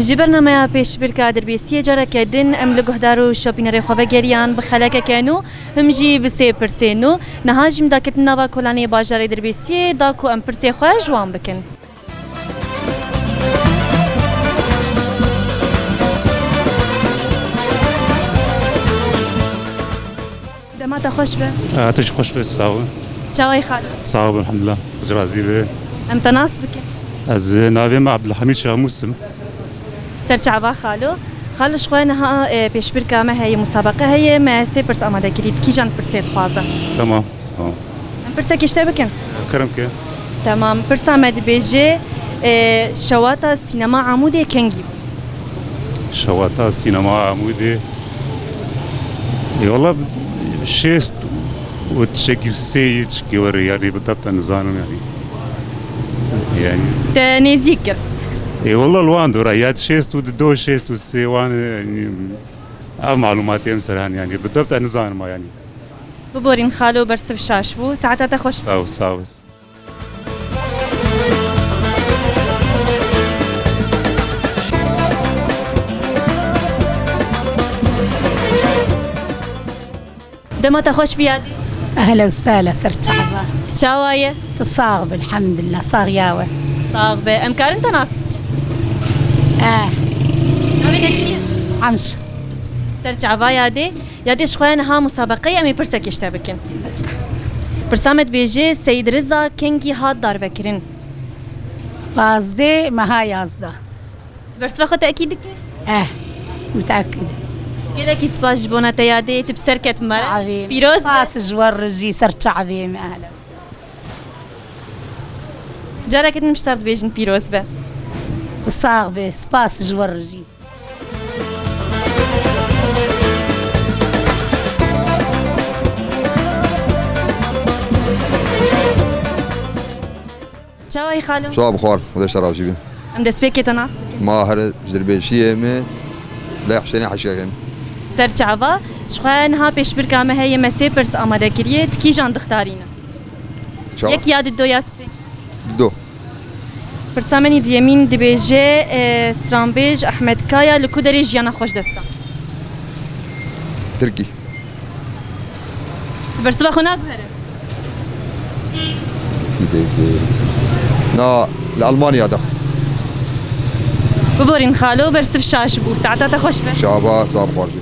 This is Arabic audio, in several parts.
جبرنا پیش برکا دربیسیه جاره کدین ام لگهدارو شاپینر خوابه گریان بخلاک کنو هم جی بسه پرسینو نهاجم داکت نوا کلانی باجار دربیسیه داکو ام پرسی خواه جوان بکن. دمات خوش به؟ تج خوش به ساو. چاوی خالو؟ ساو الحمد لله. جرازی به. ام تناس بکن؟ از ناویم عبدالحمید شاموسم. سرچعبا خالو شخوانها پیش برکا ما هي مسابقة هي ما سيبرس آماده كريت كي جان برسيت خوازة. تمام. برسا كيشتا بكن؟ كرم كي. تمام برسا مد بيجي شواتا سينما عمودي كنجي. شواتا سينما عمودي. والله شيست وتشكي سيج كي وري يعني بالضبط نزانم يعني. تنزيكر. اي والله الوان دورا يا شيست ودو شيست والسيوان يعني معلوماتي مثلا يعني بالضبط نزانم يعني. ببورين خالو برسف شاش بو ساعتها تخش. ساوس. دما تخش بيادي. أهلا وسهلا سرت عبا. شاواية. تصاغب الحمد لله صاغياوة. صاغبة أمكار أنت ناس. نبي تشيء. عمش. سرت عبا يادي شخوانها مسابقة أمي برسا كيشتا بكن. برسامت بيجي سيد رضا كينجي هاد دار فكرين. قصدي ما هاي قصده. برس فخو تأكيدك؟ متأكدة. كذا كي سباج بونا تيادي تبسركت مرة. بيروز. باس جوار رجي سرت عظيم أهلا. جارك كنت مشترط بيجن بيروز به. تصاغبه سباس جوار رجي. چاوی خالو؟ شو بخور وده شراب جيبين ام دست بيكي تناس؟ ماهر جربيشيه مي لا حسيني حشيغن سر چاوا شخوانها پیش برکا ما هي مسي برس آماده كريت كي جان دختارينا يك ياد دو ياسي دو برسامني ديمين دبيجي سترامبيج احمد كايا لكودري جيانا خوش دستا تركي برسوا خناك بهرب نا لألمانيا ده ببورين خالو برسف شاش بو ساعتها تخوش به شعبات صاب خارجي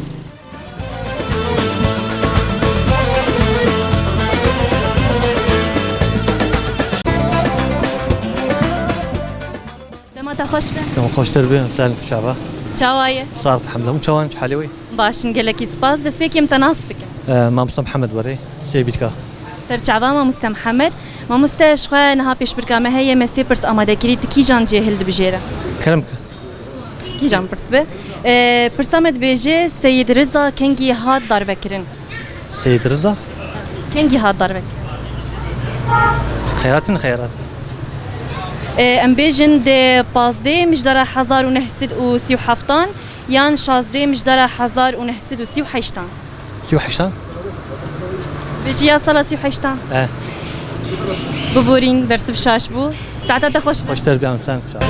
دما تخوش به دما خوش تربيه سالم شعبا چاوايه صار حمله مشوان حلوي باش نقلك سباس دس بيكي متناس بكن ما مصطفى محمد وري سيبيتكا سر چاوا ما مست محمد ما مست شخوا نها پیش برکا ما هي مسي برس آماده كريت كي جان جهل دبجيره كلامك كي جان برس به برسامت بيجي سيد رضا كنجي هاد دار فكرين سيد رضا كنجي هاد دار فكرين خيرات ام بيجن دي باز دي مجدرا 1937 يان شاز دي مجدرا 1938 سيو حشتان بيجي يا صلاة 38 ببورين برسف شاش بو ساعتها تخوش خوش تربيه عن سالم شعبا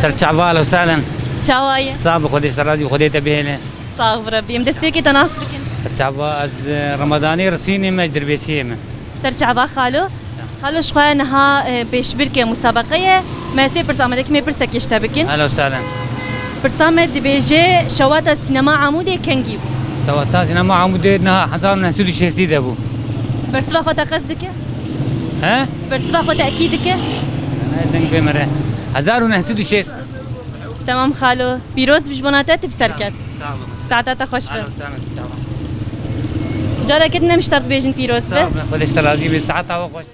سر شعبا لو سالن چاوايه صعب خودي سرادي وخودي تبينه صاغ ربي ام دس فيكي تناس بكن شعبا از رمضاني رسيني ما دربيسيه من سر چعبا خالو شخوانها پیش برکه مسابقه ما سي برس آمده كمي برسا كيشتا بكن اهلا وسهلا برسامد بيجي شواتا سينما عمودي كنجيب شواتا سينما عمودي حضرنا نسيدو شيء ابو برسوا خو قصدك برسوا خو تاكيدك دنگ بمره 1906 تمام خالو بيروز بجبوناتات بسركت ساعتها خوش به جارا كدنا مشترط بيجن بيروز به خود اشتراضي بساعتها خوش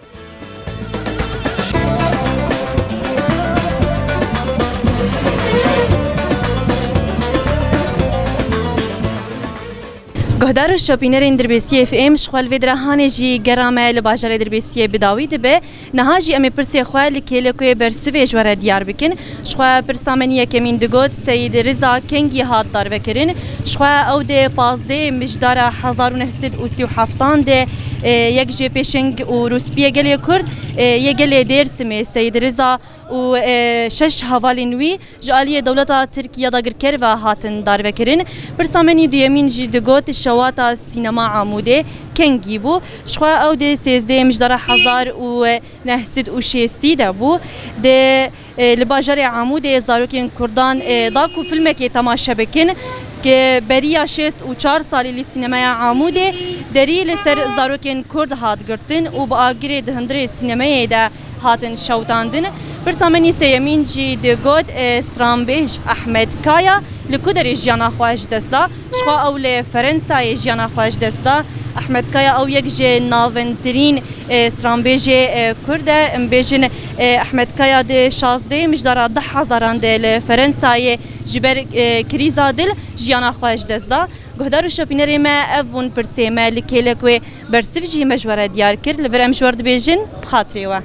گهدار و شاپینرین دربیسی اف ام شخوال ویدرهانه جی گرامه لباجره دربیسی بداوی دبه نها جی امی پرسی خواه لکیله کوی برسوی جواره دیار بکن شخواه پرسامنیه کمین دگود سید رضا کنگی هات دار بکرین شخواه او ده 15 مجدار 1937 ده یک جی پیشنگ و روسپیه گلی کرد یک گلی درسمه سید رضا و شش حوالینوی جالی دولت ترکیه داگر کر و هاتن دار بکرین پرسامنی دیمین جی دگوت شواتا سینما عموده کنگی بو شخوا او ده 13 مجدار 1960 ده بو ده لباجر عموده زاروکین کردان داکو فیلمه که تماشا بکن که بریا 64 سالی لی سینمای عموده دری لسر زاروکین کرد هات گرتن و با آگری دهندر سینمای ده هاتن شوتاندن برسامنی سیمین جی دگود استرامبیج احمد کایا لکودر جیانا خواهش دستا شخوا او لفرنسای جیانا خواهش دستا احمد کایا او یک جه ناونترین استرامبیج کرده امبیجن احمد کایا ده 16 مجدار 10,000 ده لفرنسای جبر کریزا دل جیانا خواهش دستا گهدار و شاپینری ما افون پرسیمه لکیلکوی برسف جی مجوره دیار کرد لورم جورد بیجن بخاطری و